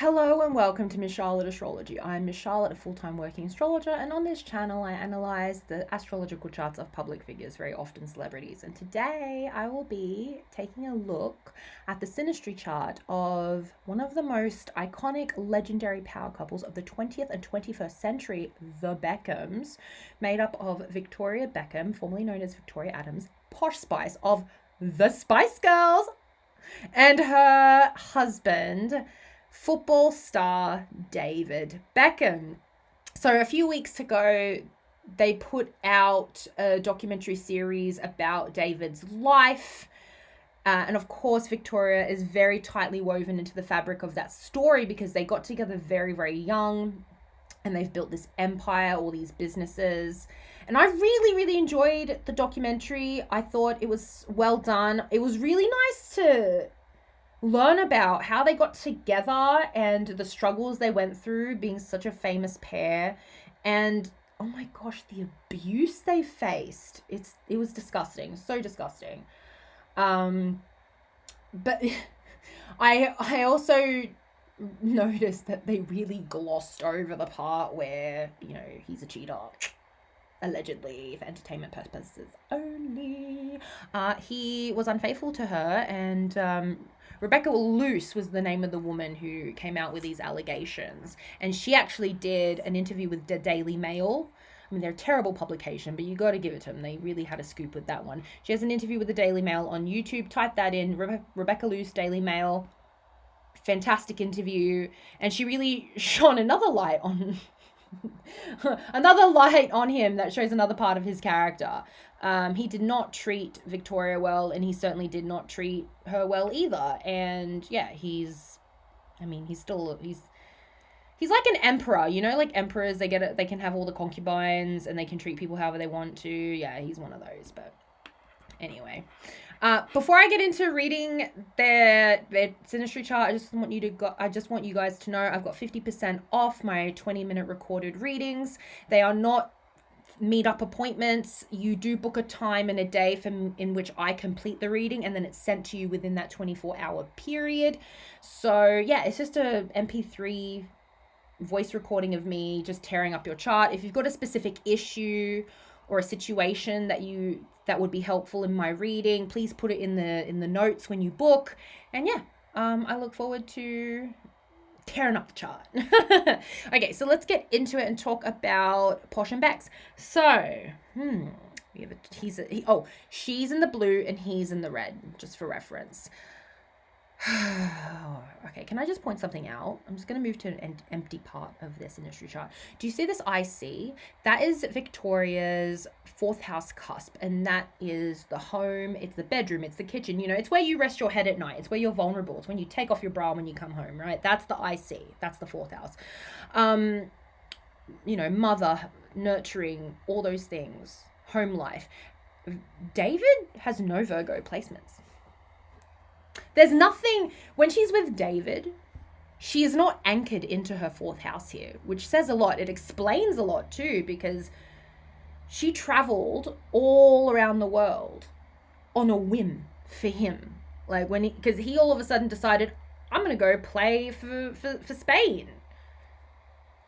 Hello and welcome to Miss Charlotte Astrology. I'm Miss Charlotte, a full-time working astrologer, and on this channel I analyze the astrological charts of public figures, very often celebrities. And today I will be taking a look at the Synastry chart of one of the most iconic, legendary power couples of the 20th and 21st century, the Beckhams, made up of Victoria Beckham, formerly known as Victoria Adams, Posh Spice of the Spice Girls, and her husband, football star David Beckham. So a few weeks ago, they put out a documentary series about David's life. And of course, Victoria is very tightly woven into the fabric of that story because they got together very, very young and they've built this empire, all these businesses. And I really, really enjoyed the documentary. I thought it was well done. It was really nice to learn about how they got together and the struggles they went through being such a famous pair, and oh my gosh, the abuse they faced. It was disgusting, so disgusting. But I also noticed that they really glossed over the part where, he's a cheater, allegedly, for entertainment purposes only. He was unfaithful to her, and Rebecca Luce was the name of the woman who came out with these allegations. And she actually did an interview with the Daily Mail. I mean, they're a terrible publication, but you got to give it to them. They really had a scoop with that one. She has an interview with the Daily Mail on YouTube. Type that in, Rebecca Luce, Daily Mail. Fantastic interview. And she really shone another light on him that shows another part of his character. He did not treat Victoria well, and he certainly did not treat her well either. And yeah, he's like an emperor, like emperors, they can have all the concubines and they can treat people however they want to. Yeah, he's one of those. But anyway, before I get into reading their Synastry chart, I just want you guys to know I've got 50% off my 20-minute recorded readings. They are not meet-up appointments. You do book a time and a day in which I complete the reading, and then it's sent to you within that 24-hour period. So yeah, it's just a MP3 voice recording of me just tearing up your chart. If you've got a specific issue or a situation that would be helpful in my reading, please put it in the notes when you book. And yeah, I look forward to tearing up the chart. Okay, so let's get into it and talk about Posh and Bex. So, she's in the blue and he's in the red, just for reference. Okay, can I just point something out? I'm just going to move to an empty part of this Synastry chart. Do you see this IC? That is Victoria's fourth house cusp, and that is the home, it's the bedroom, it's the kitchen, it's where you rest your head at night, it's where you're vulnerable, it's when you take off your bra when you come home, right? That's the IC, that's the fourth house. Mother, nurturing, all those things, home life. David has no Virgo placements. There's nothing, when she's with David, she is not anchored into her fourth house here, which says a lot. It explains a lot too, because she traveled all around the world on a whim for him. Like because he all of a sudden decided, I'm going to go play for Spain.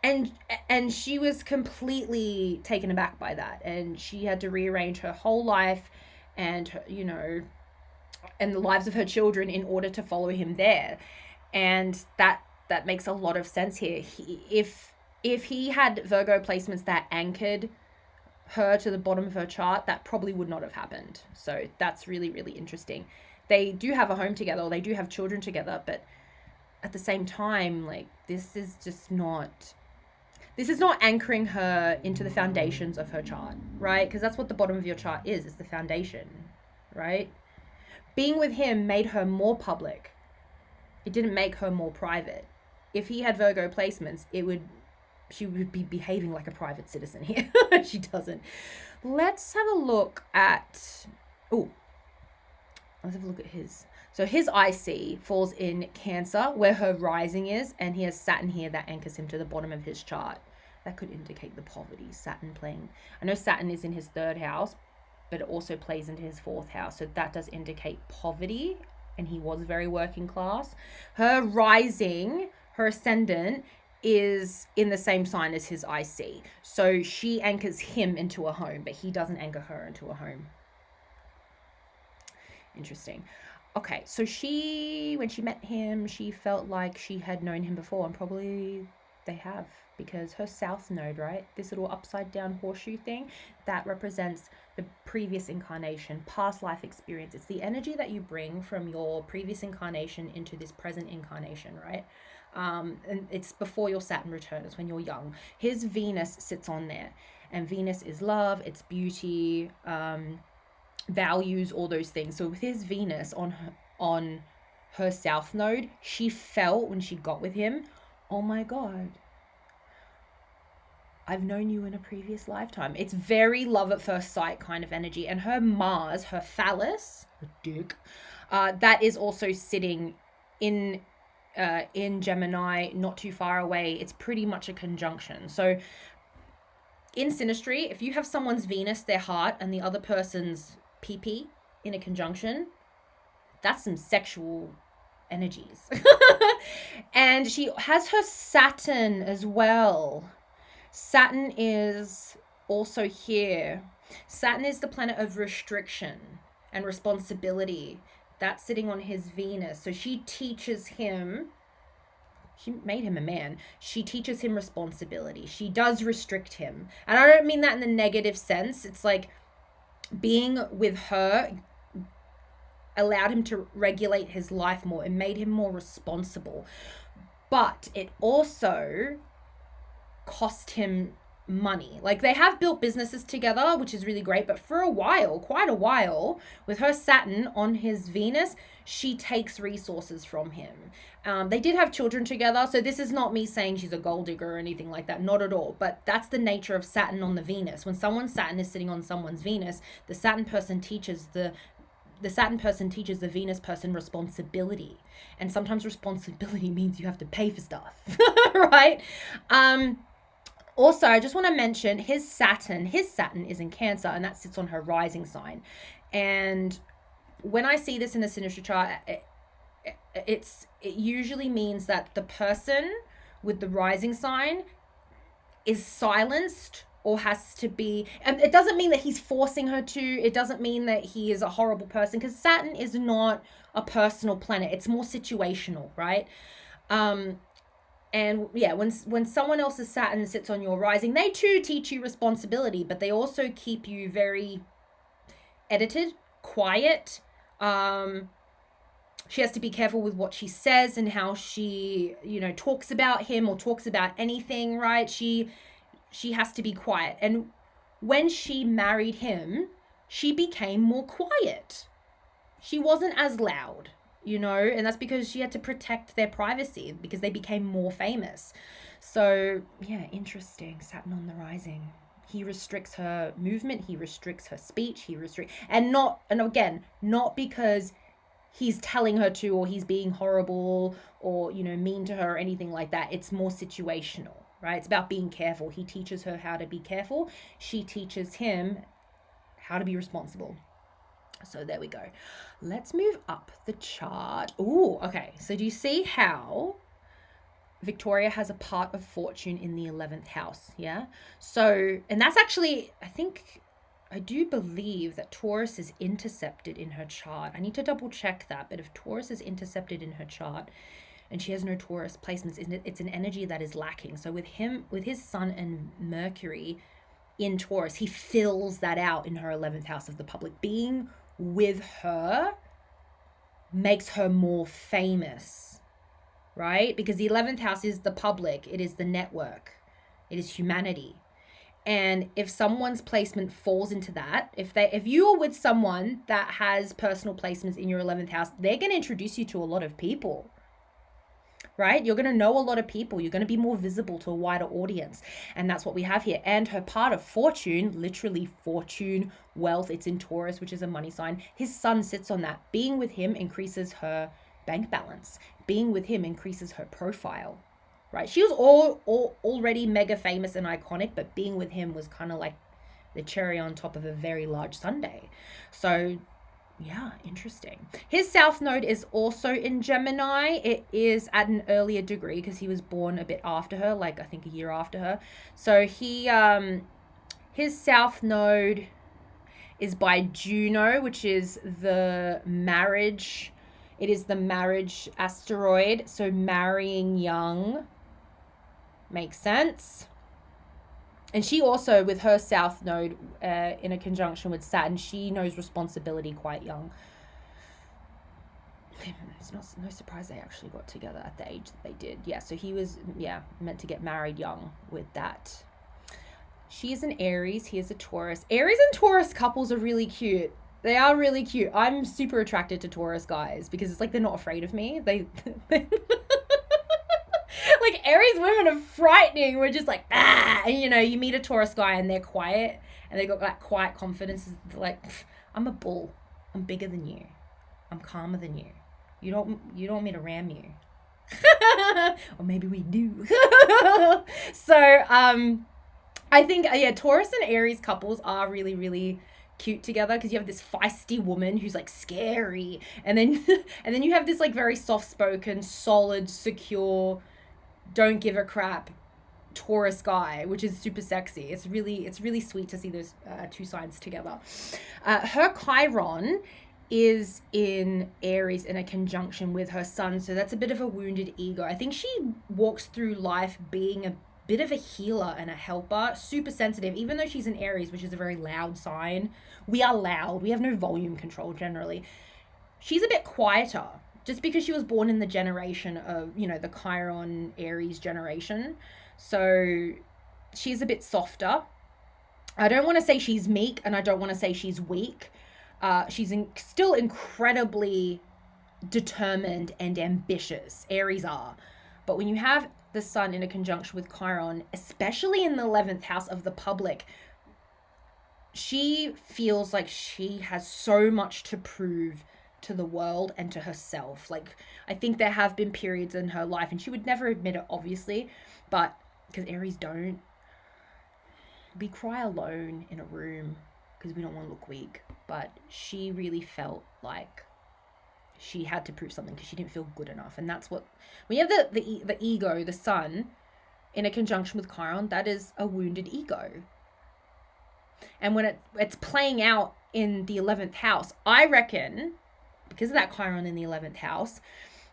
And she was completely taken aback by that. And she had to rearrange her whole life and her, and the lives of her children in order to follow him there. And that makes a lot of sense here. If he had Virgo placements that anchored her to the bottom of her chart, that probably would not have happened. So that's really, really interesting. They do have a home together, or they do have children together, but at the same time, like, this is not anchoring her into the foundations of her chart, right? Because that's what the bottom of your chart is the foundation, right? Being with him made her more public. It didn't make her more private. If he had Virgo placements, she would be behaving like a private citizen here. She doesn't. Let's have a look at his. So his IC falls in Cancer, where her rising is, and he has Saturn here that anchors him to the bottom of his chart. That could indicate the poverty. Saturn playing. I know Saturn is in his third house, but it also plays into his fourth house. So that does indicate poverty, and he was very working class. Her rising her ascendant is in the same sign as his IC. So she anchors him into a home, but he doesn't anchor her into a home. Interesting. Okay, so when she met him, she felt like she had known him before, and probably they have, because her south node, right, this little upside down horseshoe thing, that represents the previous incarnation, past life experience. It's the energy that you bring from your previous incarnation into this present incarnation, right? And it's before your Saturn return. It's when you're young. His Venus sits on there, and Venus is love, it's beauty, values, all those things. So with his Venus on her south node, she felt when she got with him, oh my God, I've known you in a previous lifetime. It's very love at first sight kind of energy. And her Mars, her phallus, her dick, that is also sitting in Gemini, not too far away. It's pretty much a conjunction. So in Synastry, if you have someone's Venus, their heart, and the other person's PP in a conjunction, that's some sexual energies. And she has her Saturn as well. Saturn is also here. Saturn is the planet of restriction and responsibility. That's sitting on his Venus. So she teaches him, she made him a man. She teaches him responsibility. She does restrict him. And I don't mean that in the negative sense. It's like being with her allowed him to regulate his life more. It made him more responsible. But it also cost him money. Like, they have built businesses together, which is really great, but for a while, quite a while, with her Saturn on his Venus, she takes resources from him. They did have children together, so this is not me saying she's a gold digger or anything like that, not at all, but that's the nature of Saturn on the Venus. When someone's Saturn is sitting on someone's Venus, the Saturn person teaches the Venus person responsibility. And sometimes responsibility means you have to pay for stuff, right? Also, I just want to mention his Saturn is in Cancer, and that sits on her rising sign. And when I see this in the Synastry chart, it usually means that the person with the rising sign is silenced or has to be, and it doesn't mean that he's forcing her to, it doesn't mean that he is a horrible person, because Saturn is not a personal planet. It's more situational, right? And yeah, when someone else's Saturn sits on your rising, they too teach you responsibility, but they also keep you very edited, quiet. She has to be careful with what she says and how she, talks about him or talks about anything, right? She has to be quiet. And when she married him, she became more quiet. She wasn't as loud, and that's because she had to protect their privacy because they became more famous. So yeah, interesting. Saturn on the rising. He restricts her movement. He restricts her speech. And again, not because he's telling her to, or he's being horrible or, mean to her or anything like that. It's more situational, right? It's about being careful. He teaches her how to be careful. She teaches him how to be responsible. So there we go. Let's move up the chart. Ooh, okay. So do you see how Victoria has a part of fortune in the 11th house? Yeah. So, and that's actually, I do believe that Taurus is intercepted in her chart. I need to double check that. But if Taurus is intercepted in her chart and she has no Taurus placements, it's an energy that is lacking. So with his Sun and Mercury in Taurus, he fills that out in her 11th house of the public. Being with her makes her more famous, right? Because the 11th house is the public, it is the network, it is humanity. And if someone's placement falls into that, if you are with someone that has personal placements in your 11th house, they're going to introduce you to a lot of people, right? You're going to know a lot of people. You're going to be more visible to a wider audience. And that's what we have here. And her part of fortune, literally fortune, wealth, it's in Taurus, which is a money sign. His Sun sits on that. Being with him increases her bank balance. Being with him increases her profile, right? She was already mega famous and iconic, but being with him was kind of like the cherry on top of a very large sundae. So Yeah, interesting. His south node is also in Gemini. It is at an earlier degree because he was born a bit after her, like I think a year after her. So his south node is by Juno, which is the marriage. It is the marriage asteroid. So marrying young makes sense. And she also, with her south node in a conjunction with Saturn, she knows responsibility quite young. It's no surprise they actually got together at the age that they did. Yeah, so he was, meant to get married young with that. She is an Aries, he is a Taurus. Aries and Taurus couples are really cute. They are really cute. I'm super attracted to Taurus guys because it's like they're not afraid of me. They like Aries women are frightening. We're just like, and you meet a Taurus guy and they're quiet and they got that quiet confidence. Like, I'm a bull. I'm bigger than you. I'm calmer than you. You don't want me to ram you. Or maybe we do. So, I think, Taurus and Aries couples are really, really cute together because you have this feisty woman who's like scary, and then you have this like very soft-spoken, solid, secure, don't give a crap Taurus guy, which is super sexy. It's really sweet to see those two sides together. Her Chiron is in Aries in a conjunction with her sun, so that's a bit of a wounded ego. I think she walks through life being a bit of a healer and a helper, super sensitive, even though she's in Aries, which is a very loud sign. We are loud. We have no volume control generally. She's a bit quieter just because she was born in the generation of, the Chiron Aries generation. So she's a bit softer. I don't want to say she's meek and I don't want to say she's weak. She's still incredibly determined and ambitious. Aries are. But when you have the sun in a conjunction with Chiron, especially in the 11th house of the public, she feels like she has so much to prove to the world and to herself. Like, I think there have been periods in her life, and she would never admit it, obviously, but because Aries don't, we cry alone in a room because we don't want to look weak. But she really felt like she had to prove something because she didn't feel good enough. And that's what, when you have the ego, the sun, in a conjunction with Chiron, that is a wounded ego. And when it's playing out in the 11th house, I reckon, because of that Chiron in the 11th house,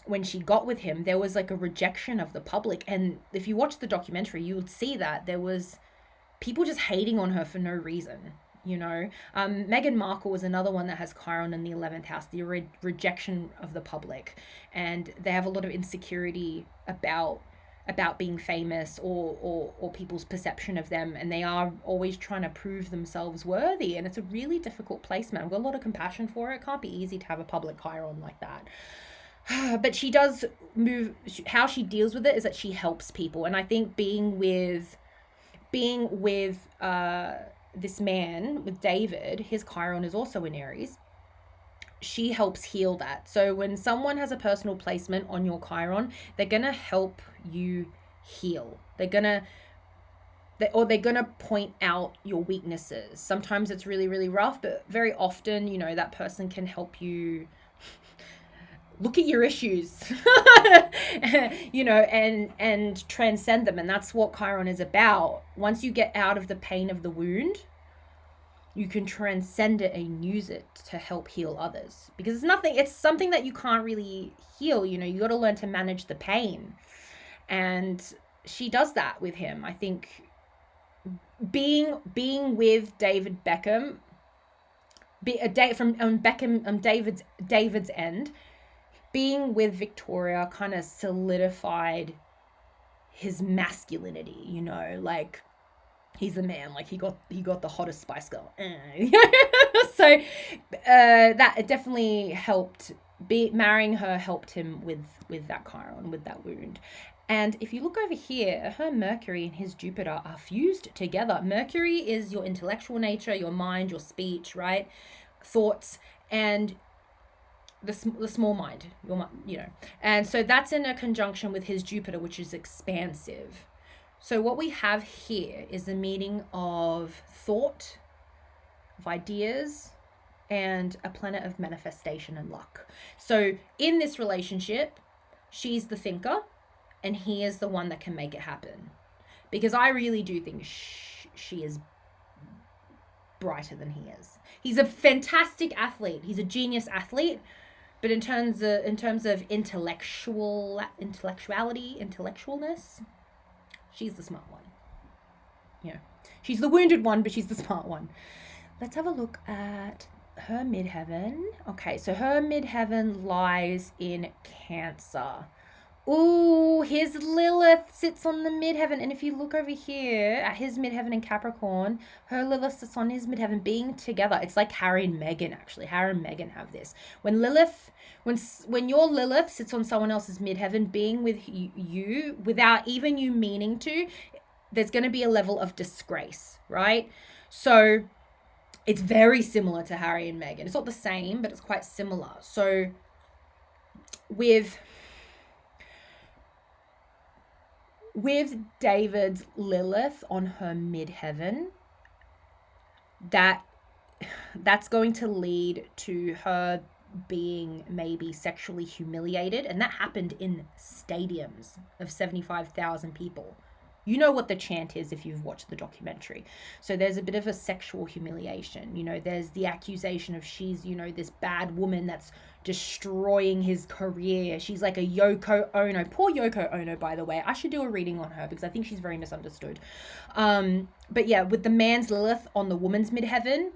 when she got with him, there was like a rejection of the public. And if you watch the documentary, you would see that there was people just hating on her for no reason. Meghan Markle was another one that has Chiron in the 11th house, the rejection of the public, and they have a lot of insecurity about being famous or people's perception of them, and they are always trying to prove themselves worthy, and it's a really difficult placement. I've got a lot of compassion for it. It can't be easy to have a public Chiron like that. But she does move. How she deals with it is that she helps people, and I think being with this man, with David, his Chiron is also in Aries. She helps heal that. So when someone has a personal placement on your Chiron, they're going to help you heal. They're going to point out your weaknesses. Sometimes it's really, really rough, but very often, that person can help you look at your issues, and transcend them. And that's what Chiron is about. Once you get out of the pain of the wound, you can transcend it and use it to help heal others. Because it's something that you can't really heal. You got to learn to manage the pain. And she does that with him. I think being with David Beckham, David's end, being with Victoria kind of solidified his masculinity, like he's the man, like he got the hottest Spice Girl. So that definitely helped. Marrying her helped him with that Chiron, with that wound. And if you look over here, her Mercury and his Jupiter are fused together. Mercury is your intellectual nature, your mind, your speech, right? Thoughts, and the small mind, your mind, and so that's in a conjunction with his Jupiter, which is expansive. So what we have here is the meeting of thought, of ideas, and a planet of manifestation and luck. So in this relationship, she's the thinker and he is the one that can make it happen. Because I really do think she is brighter than he is. He's a fantastic athlete. He's a genius athlete. But in terms of intellectualness, she's the smart one. Yeah. She's the wounded one, but she's the smart one. Let's have a look at her midheaven. Okay, so her midheaven lies in Cancer. Ooh, his Lilith sits on the midheaven. And if you look over here at his midheaven in Capricorn, her Lilith sits on his midheaven, being together. It's like Harry and Meghan, actually. Harry and Meghan have this. When your Lilith sits on someone else's midheaven, being with you without even you meaning to, there's going to be a level of disgrace, right? So it's very similar to Harry and Meghan. It's not the same, but it's quite similar. So with David's Lilith on her midheaven, that's going to lead to her being maybe sexually humiliated. And that happened in stadiums of 75,000 people. You know what the chant is if you've watched the documentary. So there's a bit of a sexual humiliation. You know, there's the accusation of she's, you know, this bad woman that's destroying his career. She's like a Yoko Ono. Poor Yoko Ono, by the way. I should do a reading on her because I think she's very misunderstood. But yeah, with the man's Lilith on the woman's midheaven,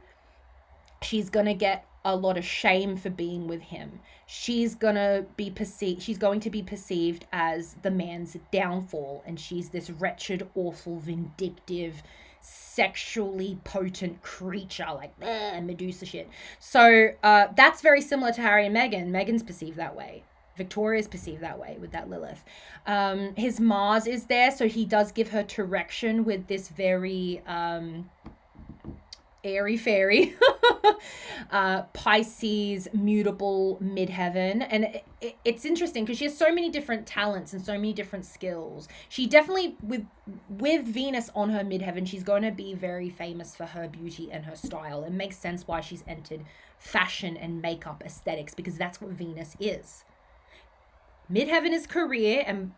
she's going to get a lot of shame for being with him. She's going to be perceived as the man's downfall, and she's this wretched, awful, vindictive, sexually potent creature, like Medusa shit. So that's very similar to Harry and Meghan. Meghan's perceived that way. Victoria's perceived that way with that Lilith. His Mars is there, so he does give her direction with this very airy-fairy Pisces mutable midheaven. And it's interesting because she has so many different talents and so many different skills. She definitely, with Venus on her midheaven, she's going to be very famous for her beauty and her style. It makes sense why she's entered fashion and makeup aesthetics, because that's what Venus is. Midheaven is career and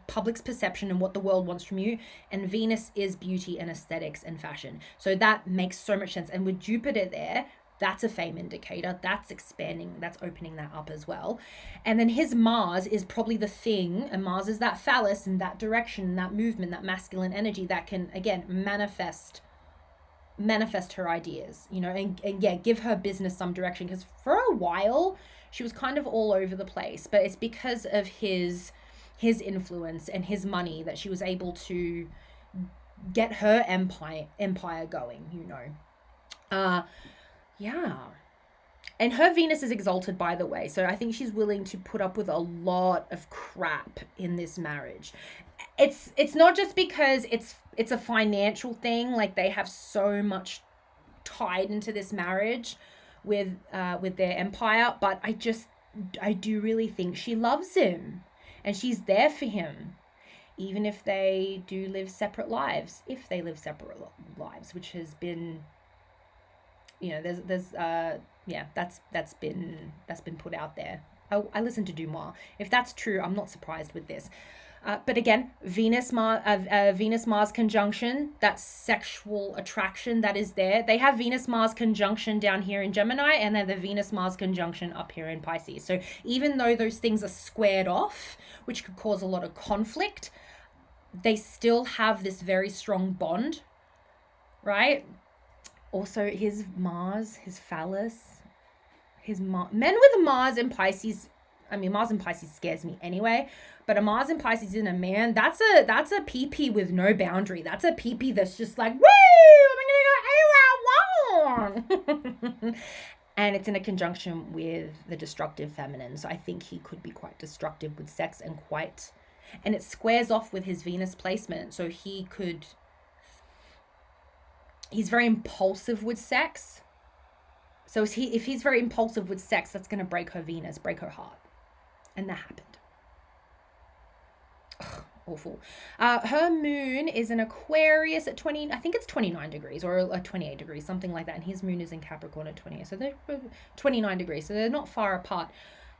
public's perception and what the world wants from you, and Venus is beauty and aesthetics and fashion. So that makes so much sense. And with Jupiter there, that's a fame indicator. That's expanding, that's opening that up as well. And then his Mars is probably the thing, and Mars is that phallus and that direction, that movement, that masculine energy that can, again, manifest her ideas, you know, and yeah, give her business some direction. Because for a while she was kind of all over the place, but it's because of his influence and his money that she was able to get her empire going, you know. Yeah. And her Venus is exalted, by the way. So I think she's willing to put up with a lot of crap in this marriage. It's not just because it's a financial thing, like they have so much tied into this marriage with their empire, but I do really think she loves him. And she's there for him, even if they do live separate lives. If they live separate lives, which has been, you know, that's been put out there. I listen to Dumas. If that's true, I'm not surprised with this. But again, Venus-Mars conjunction, that sexual attraction that is there. They have Venus-Mars conjunction down here in Gemini, and then the Venus-Mars conjunction up here in Pisces. So even though those things are squared off, which could cause a lot of conflict, they still have this very strong bond, right? Also, his Mars, his phallus, men with Mars and Pisces. I mean, Mars and Pisces scares me anyway, but a Mars and Pisces in a man, that's a PP with no boundary. That's a PP that's just like, woo, I'm gonna go anywhere I want. And it's in a conjunction with the destructive feminine. So I think he could be quite destructive with sex and it squares off with his Venus placement. So he's very impulsive with sex. So if he's very impulsive with sex, that's going to break her Venus, break her heart. And that happened. Ugh. awful. Her moon is in Aquarius at 20, I think it's 29 degrees or 28 degrees, something like that. And his moon is in Capricorn at 28. So they're 29 degrees. So they're not far apart.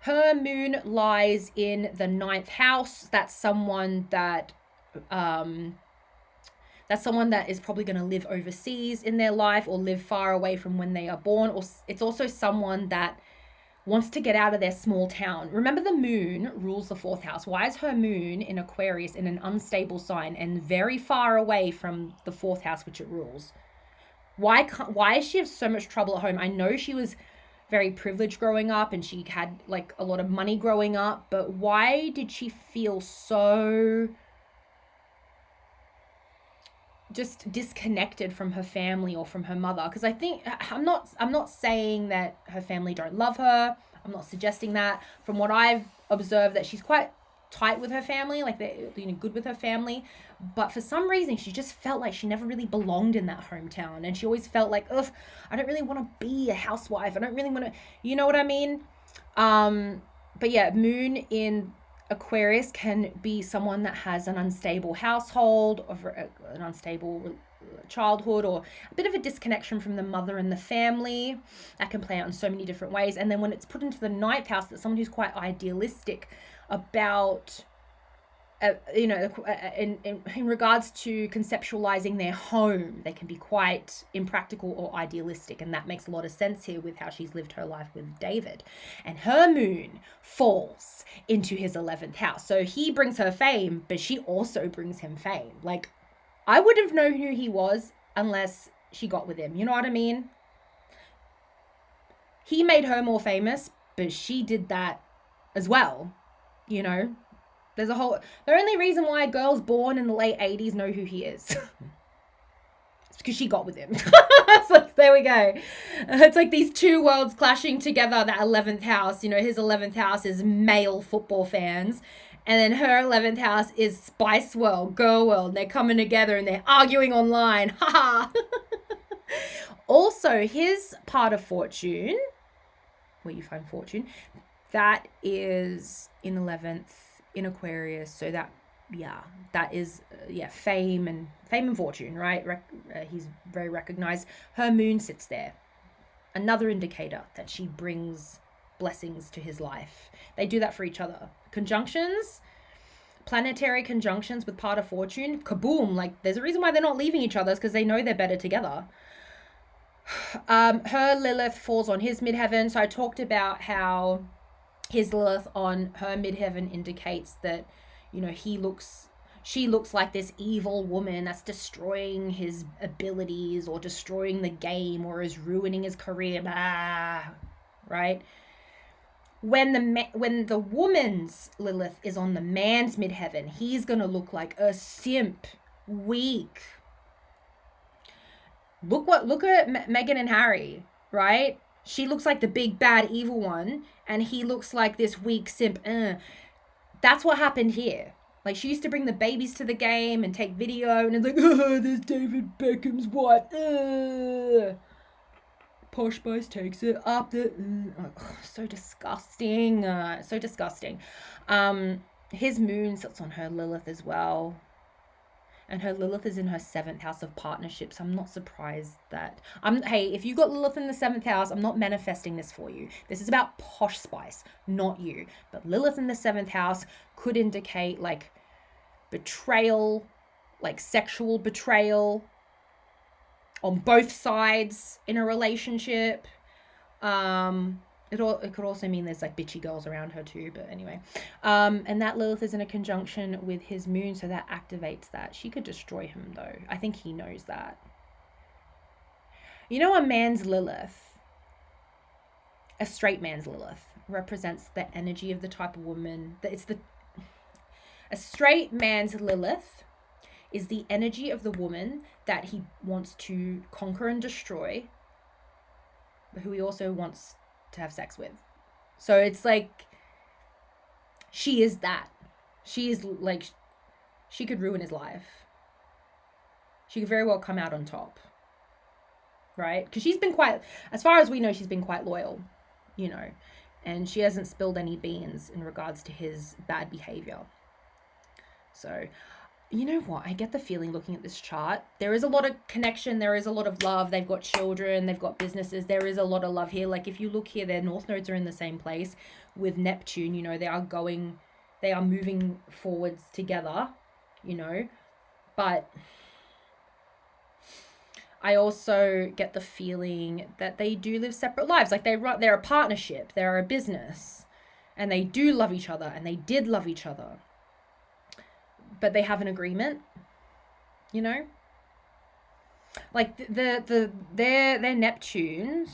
Her moon lies in the 9th house. That's someone that is probably going to live overseas in their life or live far away from when they are born. Or it's also someone that wants to get out of their small town. Remember, the moon rules the 4th house. Why is her moon in Aquarius in an unstable sign and very far away from the 4th house, which it rules? Why does she have so much trouble at home? I know she was very privileged growing up and she had like a lot of money growing up, but why did she feel so just disconnected from her family or from her mother? Because I think I'm not saying that her family don't love her. I'm not suggesting that. From what I've observed, that she's quite tight with her family, like they're good with her family, but for some reason she just felt like she never really belonged in that hometown, and she always felt like, ugh, I don't really want to be a housewife. I don't really want to, you know what I mean? But yeah, moon in Aquarius can be someone that has an unstable household, or an unstable childhood, or a bit of a disconnection from the mother and the family. That can play out in so many different ways. And then when it's put into the 9th house, that's someone who's quite idealistic about in regards to conceptualizing their home. They can be quite impractical or idealistic, and that makes a lot of sense here with how she's lived her life with David. And her moon falls into his 11th house, so he brings her fame, but she also brings him fame. Like, I would have known who he was unless she got with him, you know what I mean? He made her more famous, but she did that as well, you know? The only reason why girls born in the late 80s know who he is. It's because she got with him. It's like, there we go. It's like these two worlds clashing together, that 11th house. You know, his 11th house is male football fans. And then her 11th house is Spice World, Girl World. They're coming together and they're arguing online. Ha Also, his part of fortune, where you find fortune, that is in 11th. In Aquarius, so that is fame and fortune, right? He's very recognized. Her moon sits there, another indicator that she brings blessings to his life. They do that for each other. Conjunctions, planetary conjunctions with part of fortune, kaboom! Like, there's a reason why they're not leaving each other, because they know they're better together. Her Lilith falls on his midheaven. So I talked about how his Lilith on her midheaven indicates that, you know, she looks like this evil woman that's destroying his abilities or destroying the game or is ruining his career, right? When the woman's Lilith is on the man's midheaven, he's going to look like a simp, weak. Look at Meghan and Harry, right? She looks like the big bad evil one, and he looks like this weak simp. That's what happened here. Like, she used to bring the babies to the game and take video, and it's like, there's David Beckham's wife. Posh Spice takes it up. So disgusting. So disgusting. His moon sits on her Lilith as well. And her Lilith is in her 7th house of partnerships. I'm not surprised that... Hey, if you got Lilith in the 7th house, I'm not manifesting this for you. This is about Posh Spice, not you. But Lilith in the 7th house could indicate, like, betrayal, like sexual betrayal on both sides in a relationship. It could also mean there's like bitchy girls around her too, but anyway. And that Lilith is in a conjunction with his moon, so that activates that. She could destroy him though. I think he knows that. You know, a man's Lilith, a straight man's Lilith, represents the energy of the type of woman that a straight man's Lilith is the energy of the woman that he wants to conquer and destroy, but who he also wants to have sex with. So it's like, she is that. She is like, she could ruin his life. She could very well come out on top, right? Because she's been quite, as far as we know, she's been quite loyal, you know, and she hasn't spilled any beans in regards to his bad behavior. So, you know what? I get the feeling looking at this chart, there is a lot of connection. There is a lot of love. They've got children. They've got businesses. There is a lot of love here. Like if you look here, their north nodes are in the same place with Neptune. You know, they are moving forwards together, you know. But I also get the feeling that they do live separate lives. Like they're a partnership. They're a business. And they do love each other. And they did love each other. But they have an agreement, you know? Like their Neptunes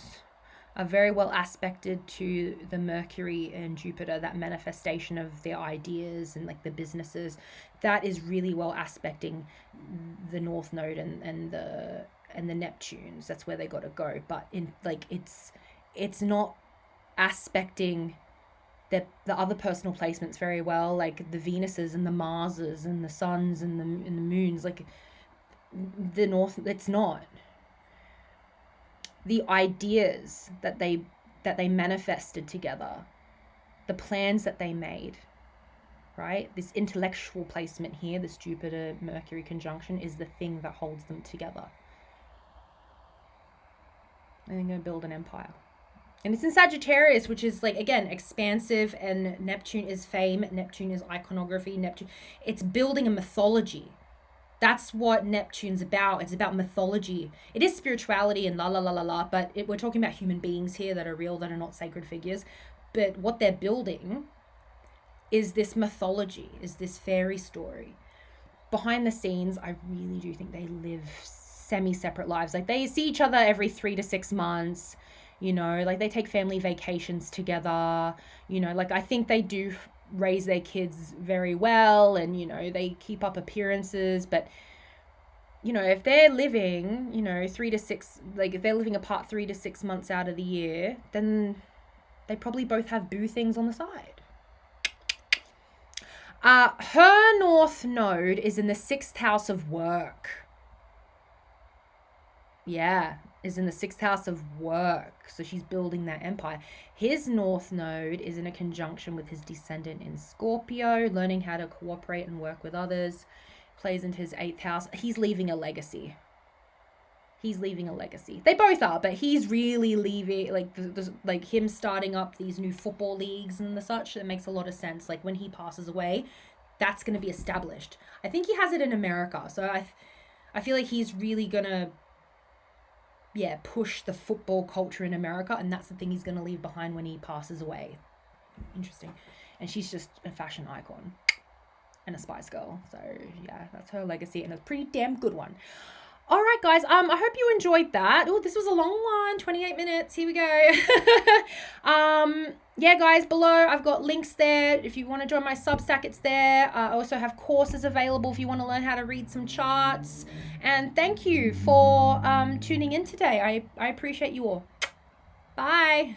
are very well aspected to the Mercury and Jupiter, that manifestation of their ideas and like the businesses. That is really well aspecting the North Node and the Neptunes. That's where they got to go. But in like it's not aspecting the other personal placements very well, like the Venuses and the Marses and the Suns and the Moons. Like the North, it's not. The ideas that they manifested together, the plans that they made, right? This intellectual placement here, this Jupiter Mercury conjunction, is the thing that holds them together. And they're going to build an empire. And it's in Sagittarius, which is like, again, expansive, and Neptune is fame. Neptune is iconography. Neptune, it's building a mythology. That's what Neptune's about. It's about mythology. It is spirituality and but we're talking about human beings here that are real, that are not sacred figures. But what they're building is this mythology, is this fairy story. Behind the scenes, I really do think they live semi-separate lives. Like they see each other every 3 to 6 months. You know, like they take family vacations together, you know, like I think they do raise their kids very well, and, you know, they keep up appearances. But, you know, if they're living, you know, 3 to 6, like if they're living apart 3 to 6 months out of the year, then they probably both have boo things on the side. Her North Node is in the 6th house of work. Yeah, is in the 6th house of work. So she's building that empire. His North Node is in a conjunction with his descendant in Scorpio, learning how to cooperate and work with others. Plays into his 8th house. He's leaving a legacy. They both are, but he's really leaving, like him starting up these new football leagues and the such. That makes a lot of sense. Like when he passes away, that's going to be established. I think he has it in America. So I feel like he's really going to push the football culture in America, and that's the thing he's going to leave behind when he passes away. Interesting. And she's just a fashion icon and a Spice Girl. So yeah, that's her legacy, and a pretty damn good one. All right, guys. I hope you enjoyed that. Oh, this was a long one, 28 minutes. Here we go. Yeah, guys, below I've got links there. If you want to join my Substack, it's there. I also have courses available if you want to learn how to read some charts. And thank you for tuning in today. I appreciate you all. Bye.